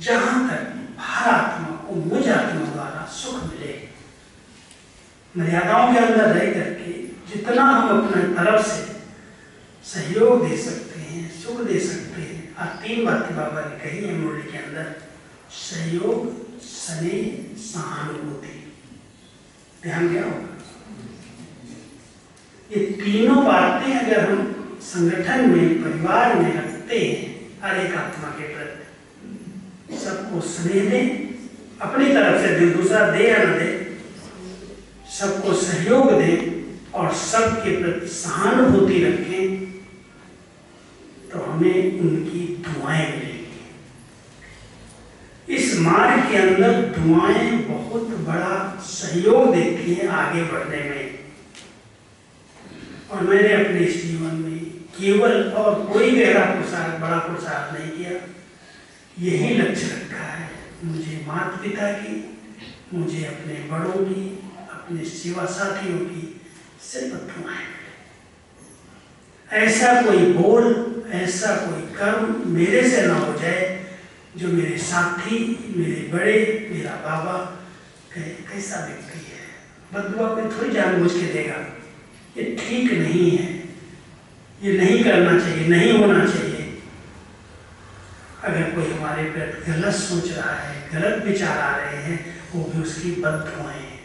जहां तक हर आत्मा को मुझ आत्मा द्वारा सुख मिले। मर्यादाओं के अंदर रह करके जितना हम अपने तरफ से सहयोग दे सकते हैं, सुख दे सकते हैं। और 3 बातें बाबा ने कही है मुरली के अंदर, सहयोग, स्नेह, सहानुभूति। ध्यान दिया होगा, ये तीनों बातें अगर हम संगठन में, परिवार में रखते हैं, हर एक आत्मा के प्रति सबको स्नेह दें, अपनी तरफ से दूसरा दे या न दे, सबको सहयोग दें और सबके प्रति सहानुभूति रखें, तो हमें उनकी दुआएं मिलेंगी। इस मार्ग के अंदर दुआएं बहुत बड़ा सहयोग देती हैं आगे बढ़ने में। और मैंने अपने इस जीवन में केवल और कोई गहरा पुरुषार्थ, बड़ा पुरुषार्थ नहीं किया, यही लक्ष्य रखा है, मुझे माता पिता की, मुझे अपने बड़ों की, अपने सेवा साथियों की सिर्फ दुआएं मिले। ऐसा कोई बोल, ऐसा कोई कर्म मेरे से ना हो जाए जो मेरे साथी, मेरे बड़े, मेरा बाबा कैसा व्यक्ति है, बददुआ कोई थोड़ी जानबूझ के देगा। ये ठीक नहीं है, ये नहीं करना चाहिए, नहीं होना चाहिए। अगर कोई हमारे प्रति गलत सोच रहा है, गलत विचार आ रहे हैं, वो भी उसकी बददुआएं हैं।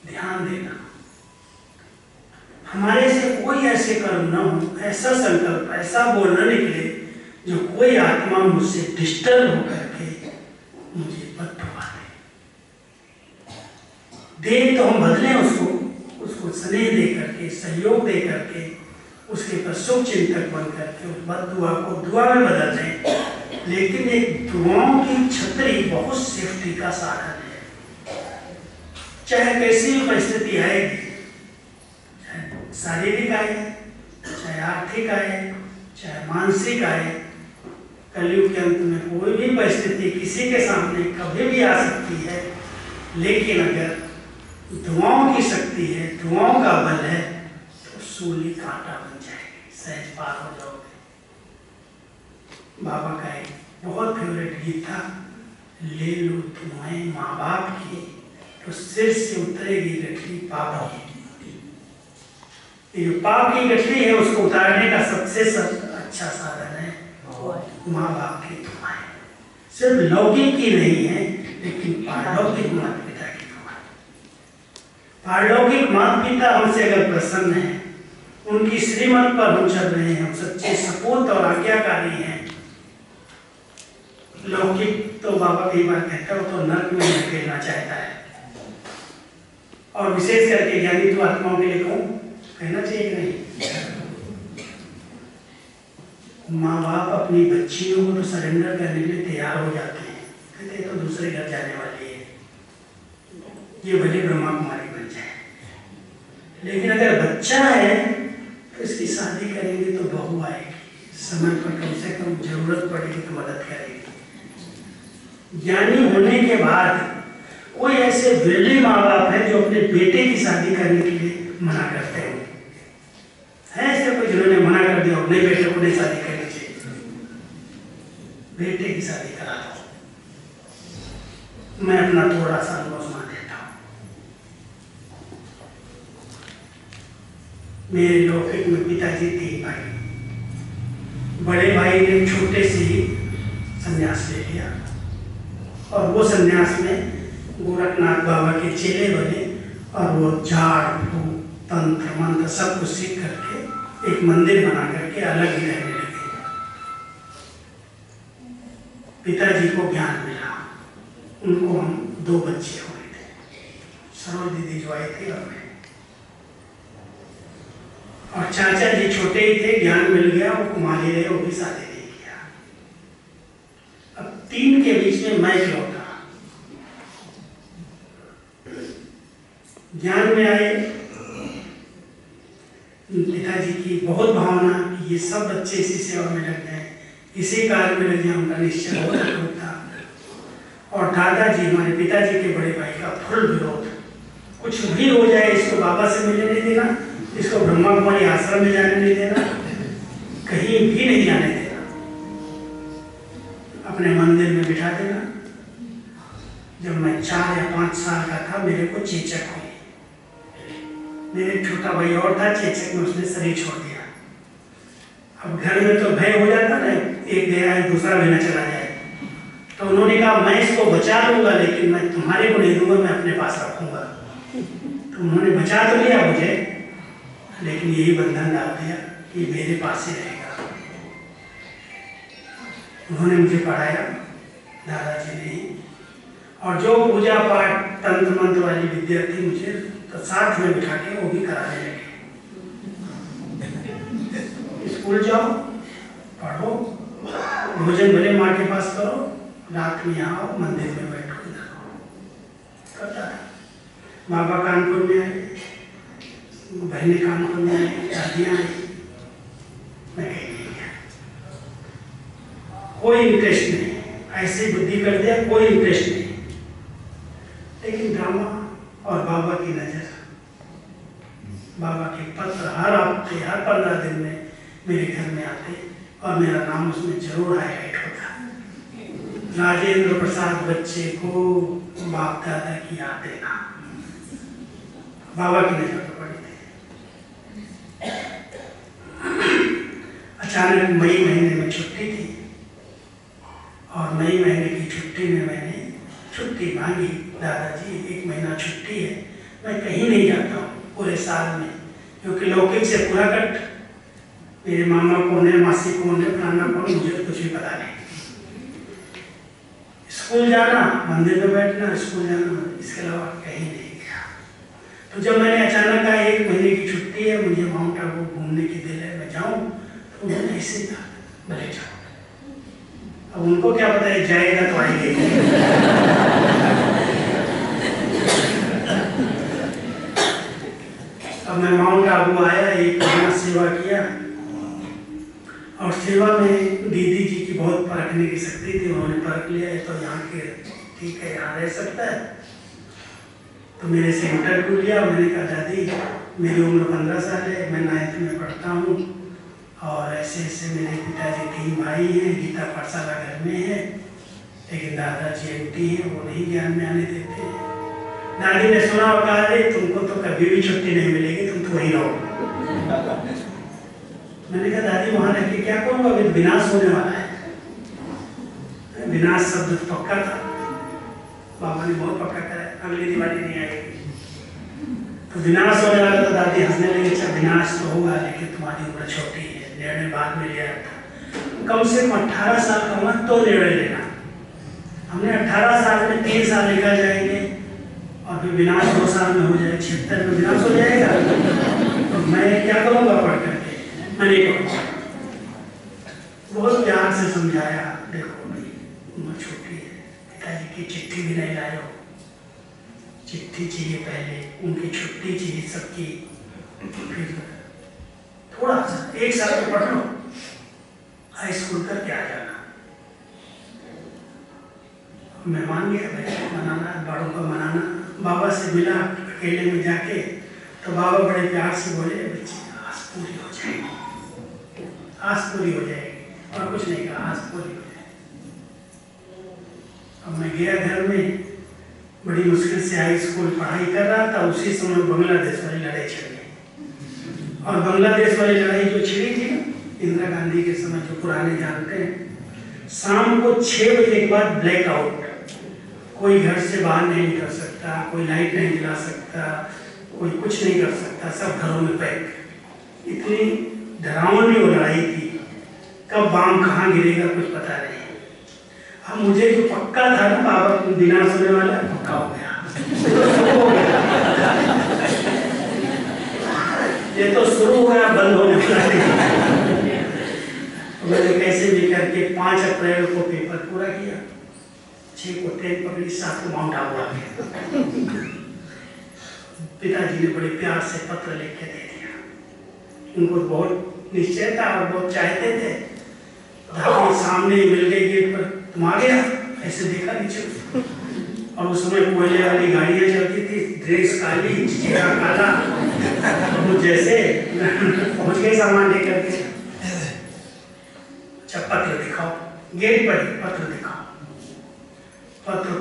ध्यान देना, हमारे से कोई ऐसे कर्म न हो, ऐसा संकल्प, ऐसा बोलना निकले जो कोई आत्मा मुझसे डिस्टर्ब होकर के मुझे बददुआ दे तो हम बदलें उसको स्नेह दे करके, सहयोग दे करके, उसके पर शुभ चिंतक बन करके उस बददुआ को दुआ में बदल दें। लेकिन एक दुआओं की छतरी बहुत सेफ्टी का साधन है। चाहे कैसी भी परिस्थिति आएगी, चाहे शारीरिक आए, चाहे आर्थिक आए, चाहे मानसिक आए, कलयुग के अंत में कोई भी परिस्थिति किसी के सामने कभी भी आ सकती है। लेकिन अगर दुआओं की शक्ति है, दुआओं का बल है, तो सूली कांटा बन जाएगी, सहज पार हो जाओगे। बाबा का एक बहुत फेवरेट गीत था, ले लो दुआएं माँ बाप की, तो सिर से उतरेगी गठरी पाप की। ये जो पाप की गठरी है, उसको उतारने का सबसे अच्छा साधन है माँ बाप की दुआएं। सिर्फ लौकिक की नहीं है, लेकिन पारलौकिक माता पिता की दुआएं। पारलौकिक माता पिता हमसे अगर प्रसन्न है, उनकी श्रीमत पर हम चल रहे हैं, हम सच्चे सपूत और आज्ञाकारी हैं। लौकिक तो बाबा कई बार कहता है, वो तो नर्क में धकेलना चाहता है। और विशेष करके ज्ञानी तो आत्माओं के लिए कहूं, कहना चाहिए कि नहीं? माँ बाप अपनी बच्चियों को तो सरेंडर करने के लिए तैयार हो जाते हैं, कहते हैं तो दूसरे घर जाने वाली है, ये भले ब्रह्मा कुमारी बन जाए। लेकिन अगर बच्चा है तो इसकी शादी करेंगे तो बहू आएगी, समय पर कम से कम जरूरत पड़ेगी तो मदद करेगी। ज्ञानी होने के बाद कोई ऐसे विरले माँ बाप है जो अपने बेटे की शादी करने के लिए मना करते हैं। है ऐसे कोई जिन्होंने मना कर दिया अपने बेटे को नहीं शादी करनी चाहिए, बेटे की शादी करा दो। मैं अपना थोड़ा सा अनुभव सुना देता हूँ। मेरे लौकिक में पिताजी 3 भाई, बड़े भाई ने छोटे से ही संन्यास ले लिया और वो संन्यास में गोरखनाथ बाबा के चेले बने और वो झाड़ फूक तंत्र मंत्र सब कुछ सीख करके एक मंदिर बना करके अलग ही रहने लगे। पिताजी को ज्ञान मिला, उनको हम 2 बच्चे हुए थे, सरोज दीदी जो आई थी और मैं। और चाचा जी छोटे ही थे, ज्ञान मिल गया, वो कुमारी रहे, वो भी शादी नहीं किया। अब 3 के बीच में मैं लौटा, ज्ञान में आए। पिताजी की बहुत भावना कि ये सब बच्चे इसी सेवा में लग जाए, इसी कार्य में लग जाए, उनका निश्चय बहुत अटूट था। और दादाजी हमारे पिताजी के बड़े भाई का फुल विरोध, कुछ भी हो जाए इसको बाबा से मिलने नहीं देना, इसको ब्रह्मा कुमारी आश्रम में जाने नहीं देना, कहीं भी नहीं जाने देना। अपने मंदिर में बिठा देना। जब मैं 4 या 5 साल का था मेरे को चेचक हुई। मेरे छोटा भाई और था, चेचक में उसने शरीर छोड़ दिया। अब घर में तो भय हो जाता ना, एक गया है दूसरा भी न चला जाए। तो उन्होंने कहा मैं इसको बचा लूंगा, लेकिन मैं तुम्हारे को नहीं दूंगा, मैं अपने पास रखूंगा। तो उन्होंने बचा तो लिया मुझे, लेकिन यही बंधन डाल दिया कि मेरे पास ही रहेगा। उन्होंने मुझे पढ़ाया, दादाजी ने। और जो पूजा पाठ तंत्र मंत्र वाली विद्या थी मुझे तो साथ में बिठा के वो भी कराने लगे। स्कूल जाओ, पढ़ो, भोजन भले माँ के पास करो, रात में यहाँ आओ, मंदिर में बैठो, करता था। बाबा कानपुर में आए, बहनें कानपुर में आई, दादियाँ आई, मैं कहीं नहीं गया। कोई इंटरेस्ट नहीं, ऐसी बुद्धि कर दिया, कोई इंटरेस्ट नहीं। लेकिन ड्रामा और बाबा की नज़र, बाबा के पत्र हर हफ्ते, हर 15 दिन में मेरे घर में आते और मेरा नाम उसमें जरूर हाईलाइट होता। राजेंद्र प्रसाद बच्चे को बाप दादा की याद देना। बाबा की नजर तो पड़ी थी। अचानक मई महीने में छुट्टी थी और मई महीने की छुट्टी में मैंने छुट्टी मांगी। दादाजी 1 महीना छुट्टी है, मैं कहीं नहीं जाता हूँ पूरे साल में, क्योंकि लौकिक से पूरा कट। मेरे मामा कौन है, मासी कौन है, फलाना कौन, मुझे तो कुछ भी पता नहीं। स्कूल जाना, मंदिर में बैठना, स्कूल जाना, इसके अलावा कहीं नहीं गया। तो जब मैंने अचानक कहा 1 महीने की छुट्टी है, मुझे माउंट आबू घूमने की दिल है, मैं जाऊँ, तो उन्होंने ऐसे कहा भले जाओ। अब उनको क्या पता है जाएगा तो आएगा। अब मैं माउंट आबू आया, 1 महीना सेवा किया और सेवा में दीदी जी की बहुत परखने की शक्ति थी। उन्होंने परख लिया है तो यहाँ के ठीक है, यहाँ रह सकता है। तो मेरे से इंटरव्यू लिया। मैंने कहा दादी मेरी उम्र 15 साल है, मैं 9th में पढ़ता हूँ और ऐसे ऐसे मेरे पिताजी 3 भाई हैं, गीता पाठशाला घर में है, लेकिन दादाजी एमटी हैं, वो नहीं ज्ञान में आने देते हैं। दादी ने सुना और कहा अरे तुमको तो कभी भी छुट्टी नहीं मिलेगी, तुम तो वहीं रहो। मैंने कहा दादी वहां रह के क्या करूँगा, अभी विनाश होने वाला है। विनाश शब्द पक्का था, बाबा ने बहुत पक्का करा, अगली दिवाली नहीं आएगी। तो विनाश होने वाला तो दादी हंसने लगी, अच्छा विनाश तो होगा लेकिन तुम्हारी उम्र छोटी है, निर्णय बाद में लिया था। कम से कम 18 साल का होगा तो निर्णय लेना। हमने 18 साल में 3 साल निकल जाएंगे और फिर विनाश 2 साल में हो जाए, 76 में विनाश हो जाएगा। तो मैं क्या करूँगा पढ़ करके, मैं नहीं पढ़ूँगा। बहुत प्यार से समझाया, देखो भाई उम्र छोटी है, पिताजी की चिट्ठी भी नहीं लाए हो, चिट्ठी चाहिए पहले, उनकी छुट्टी चाहिए सबकी, फिर थोड़ा सा 1 साल तो पढ़ लो, हाई स्कूल करके आ जाना। मैं मान गया भाई, मनाना, बड़ों को मनाना। बाबा से मिला अकेले में जाके, तो बाबा बड़े प्यार से बोले बच्ची आस पूरी हो जाएगी, आस पूरी हो जाएगी, और कुछ नहीं कहा, आस पूरी हो जाएगी। अब मैं गया घर में, बड़ी मुश्किल से हाई स्कूल पढ़ाई कर रहा था। उसी समय बांग्लादेश वाली लड़ाई छिड़ गई, और बांग्लादेश वाली लड़ाई जो छिड़ी थी इंदिरा गांधी के समय, जो पुराने जानते हैं, शाम को 6 बजे के बाद ब्लैकआउट, कोई घर से बाहर नहीं निकल सकता, कोई लाइट नहीं जला सकता, कोई कुछ नहीं कर सकता, सब घरों में पैक। इतनी डरावनी वो लड़ाई थी, कब बम कहाँ गिरेगा कुछ पता नहीं। अब मुझे जो पक्का था ना बाबा विनाश होने वाला, पक्का हो गया। ये तो शुरू हो गया, बंद होने वाला। मैंने कैसे भी करके 5 अप्रैल को पेपर पूरा किया, 6 को ट्रेन पकड़ी, 7 को माउंट आबू आ गया। पिताजी ने बड़े प्यार से पत्र लिख के दे दिया। उनको बहुत निश्चय था और बहुत चाहते थे। दादी सामने ही मिल गई गेट पर, तुम आ गया, ऐसे देखा नीचे, और उस समय कोयले वाली गाड़ियां चलती थी, ड्रेस काली, चेहरा काला, तो जैसे पहुंच गए सामान लेकर के। अच्छा पत्र दिखाओ, गेट पर ही पत्र दिखाओ।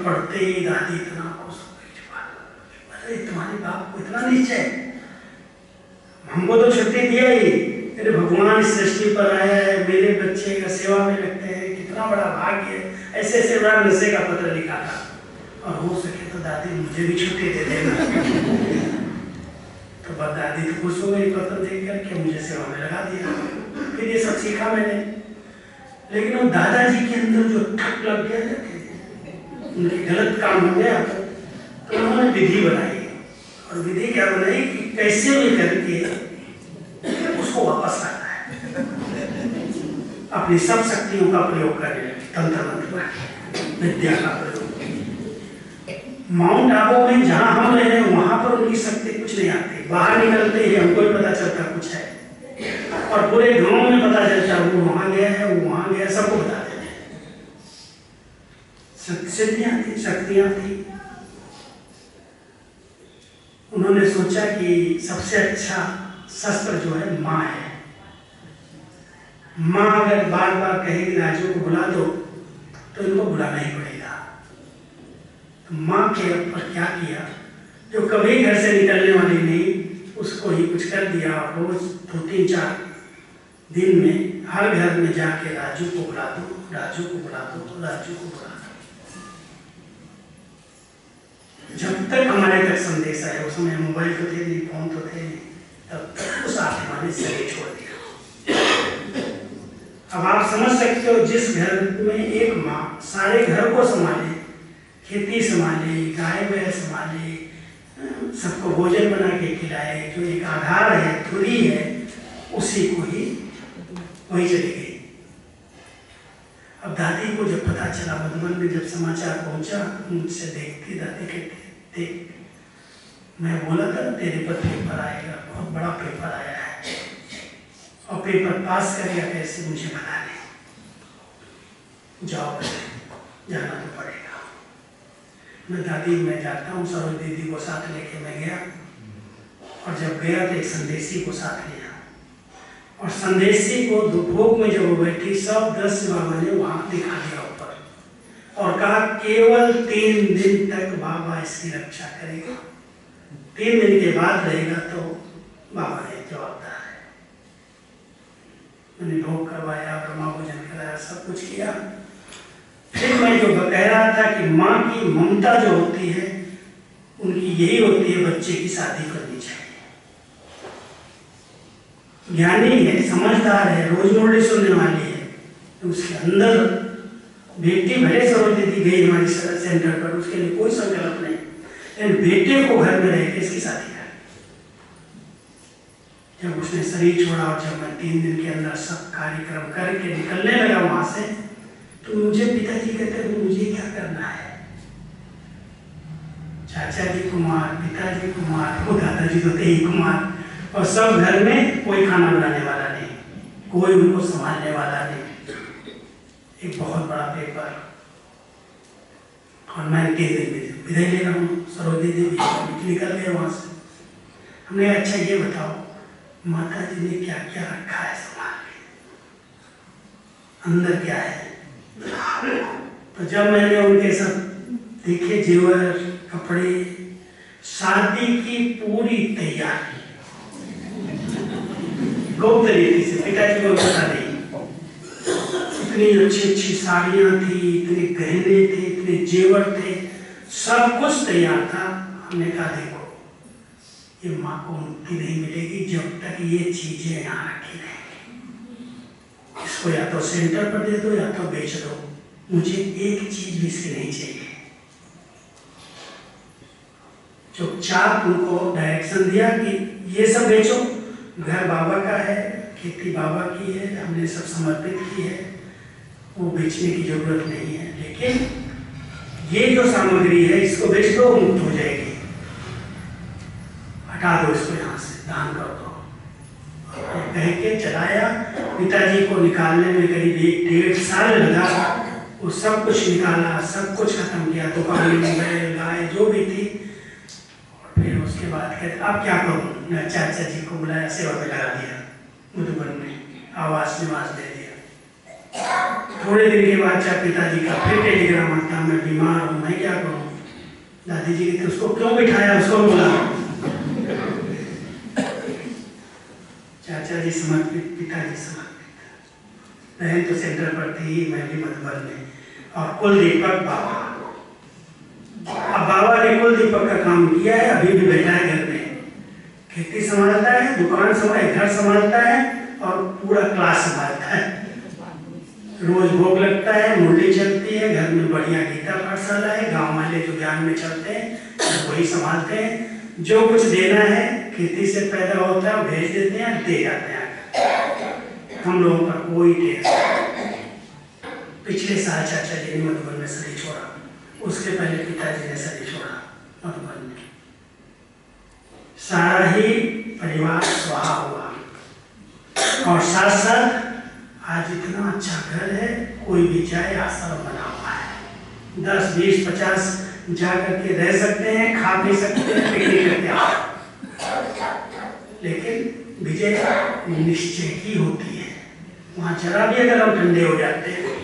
पढ़ते ही दादी इतना खुश हो गई। अरे तुम्हारे बाप को इतना निश्चय, हमको तो छुट्टी दिया ही, मेरे भगवान इस सृष्टि पर आया है, मेरे बच्चे का सेवा में लगते हैं, कितना बड़ा भाग्य है। ऐसे ऐसे बड़ा नशे का पत्र लिखा था, और हो सके तो दादी मुझे भी छुट्टी दे देना। तो बस दादी तो खुश हो गई पत्र देख करके, मुझे सेवा में लगा दिया। फिर ये सब सीखा मैंने। लेकिन वो दादाजी के अंदर जो ठक लग गया ना, उनके गलत काम हो गया, तो उन्होंने विधि बनाई। और विधि क्या बनाई कि कैसे भी करके उसको वापस लाना है, अपनी सब शक्तियों का प्रयोग करने लगे, तंत्र मंत्र विद्या का प्रयोग। माउंट आबू में जहां हम रह रहे हैं वहां पर उनकी शक्ति कुछ नहीं आती, बाहर निकलते ही हमको भी पता चलता कुछ है, और पूरे गांव में पता चलता वो वहां गया है, वो वहां गया, सबको बता देते हैं। शक्तियां थी। उन्होंने सोचा कि सबसे अच्छा शस्त्र जो है माँ है। माँ अगर बार बार कहेगी राजू को बुला दो, तो इनको बुलाना ही पड़ेगा। तो माँ के ऊपर क्या किया, जो कभी घर से निकलने वाली नहीं, उसको ही कुछ कर दिया। रोज 2-3-4 दिन में हर घर में जाके राजू को बुला दो, राजू को बुला दो, राजू को बुला दो। जब तक हमारे तक संदेश आया, उस समय मोबाइल तो थे नहीं, फोन तो थे नहीं, तब तक उस आत्मा ने शरीर छोड़ दिया। अब आप समझ सकते हो, जिस घर में एक माँ सारे घर को संभाले, खेती संभाले, गाय बैल संभाले, सबको भोजन बना के खिलाए, जो एक आधार है, धुरी है, उसी को ही वही चली गई। अब दादी को जब पता चला, मधुबन में जब समाचार पहुंचा, मुझसे देखती दादी कहती देख, मैं बोला था तेरे पर पेपर आएगा, बहुत बड़ा पेपर आया है, और पेपर पास करेगा कैसे मुझे बता दे, जाओ जाना तो पड़ेगा। मैं दादी मैं जाता हूँ, सरोज दीदी को साथ लेके मैं गया, और जब गया तो एक संदेशी को साथ लिया, और संदेशी को दुभोग में जब वो बैठी, सब 10 बाबा ने वहां दिखा दिया ऊपर, और कहा केवल 3 दिन तक बाबा इसकी रक्षा करेगा, 3 दिन के बाद रहेगा तो बाबा ने जवाबदार है। मैंने भोग करवाया, ब्रह्मा भोजन कराया, सब कुछ किया। फिर मैं जो कह रहा था कि माँ की ममता जो होती है, उनकी यही होती है, बच्चे की शादी करनी चाहिए। ज्ञानी है, समझदार है, रोज मोड़ी सुनने वाली है, तो उसके अंदर बेटी भले सरोज दीदी गई हमारी सेंटर पर, उसके लिए कोई संकल्प नहीं, लेकिन बेटे को घर में रह के इसकी शादी कर। जब उसने शरीर छोड़ा, और जब मैं 3 दिन के अंदर सब कार्यक्रम करके निकलने लगा वहां से, तो मुझे पिताजी कहते हैं मुझे क्या करना है, चाचा जी कुमार, पिताजी कुमार, वो दादाजी तो थे ही कुमार, और सब घर में कोई खाना बनाने वाला नहीं, कोई उनको संभालने वाला नहीं। एक बहुत बड़ा पेपर, और मैं 3 दिन में विदाई ले रहा हूँ, सरोज दीदी भी निकल गए वहां से। हमने अच्छा ये बताओ माता जी ने क्या क्या रखा है संभाल के, अंदर क्या है। तो जब मैंने उनके सब देखे जेवर, कपड़े, शादी की पूरी तैयारी गुप्त रीति से, पिताजी को पता नहीं, इतनी अच्छी साड़ियां थी, इतने गहने थे, इतने जेवर थे, सब कुछ तैयार था। हमने कहा देखो ये माँ को मुक्ति नहीं मिलेगी जब तक ये चीजें यहाँ रखी रहेंगी, इसको या तो सेंटर पर दे दो या तो बेच दो, मुझे एक चीज भी इसकी नहीं चाहिए। चुपचाप उनको डायरेक्शन दिया कि ये सब बेचो, घर बाबा का है, खेती बाबा की है, हमने सब समर्पित की है, वो बेचने की जरूरत नहीं है, लेकिन ये जो सामग्री है इसको बेच दो, मुक्त हो जाएगी, हटा दो इसको यहाँ से, दान कर दो। कह के चलाया। पिताजी को निकालने में करीब 1-1.5 साल लगा, वो सब कुछ निकाला, सब कुछ खत्म किया, दुकान में बैल गाय जो भी थी। और फिर उसके बाद कहते अब क्या करूँ, मैं चाचा जी को बुलाया, सेवा में लगा दिया, मधुबन में आवास निवास दे दिया। थोड़े दिन के बाद चाचा पिताजी का फिर टेलीग्राम आता, मैं बीमार हूँ, मैं क्या दादी जी कहते उसको क्यों बिठाया, उसको बोला। चाचा जी समर्पित, पिताजी समर्पित, बहन तो सेंटर पर थी, मैं भी मधुबन में, और कुल दीपक बाबा। अब बाबा ने कुल दीपक का काम किया है, अभी भी बैठा है घर में, खेती संभालता है, दुकान संभाल, घर संभालता है और पूरा क्लास संभालता है। रोज भोग लगता है, मुरली चलती है, घर में बढ़िया गीता पाठशाला है, गांव वाले जो ज्ञान में चलते हैं वही संभालते हैं। जो कुछ देना है खेती से पैदा होता है भेज देते हैं, दे जाते हैं। हम लोगों का कोई टेस्ट। पिछले साल चाचा जी ने मधुबन में शरीर छोड़ा, उसके पहले पिताजी ने शरीर छोड़ा मधुबन में। सारा ही परिवार स्वाहा हुआ, और साथ साथ आज इतना अच्छा घर है, कोई भी जाए आश्रम बना हुआ है, 10, 20, 50 जा करके रह सकते हैं, खा पी सकते हैं, पिकनिक करते हैं। लेकिन विजय निश्चय की होती है, वहाँ जरा भी अगर हम ठंडे हो जाते हैं,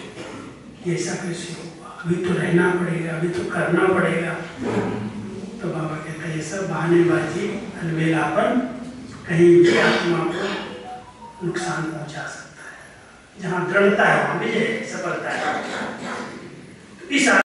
ये सब कैसे होगा, अभी तो रहना पड़ेगा, अभी तो करना पड़ेगा। तो बाबा कहता है ये सब बहानेबाजी, अलबेलापन कहीं भी आत्मा को नुकसान पहुंचा सकता है। जहाँ दृढ़ता है वहाँ विजय, सफलता है। इस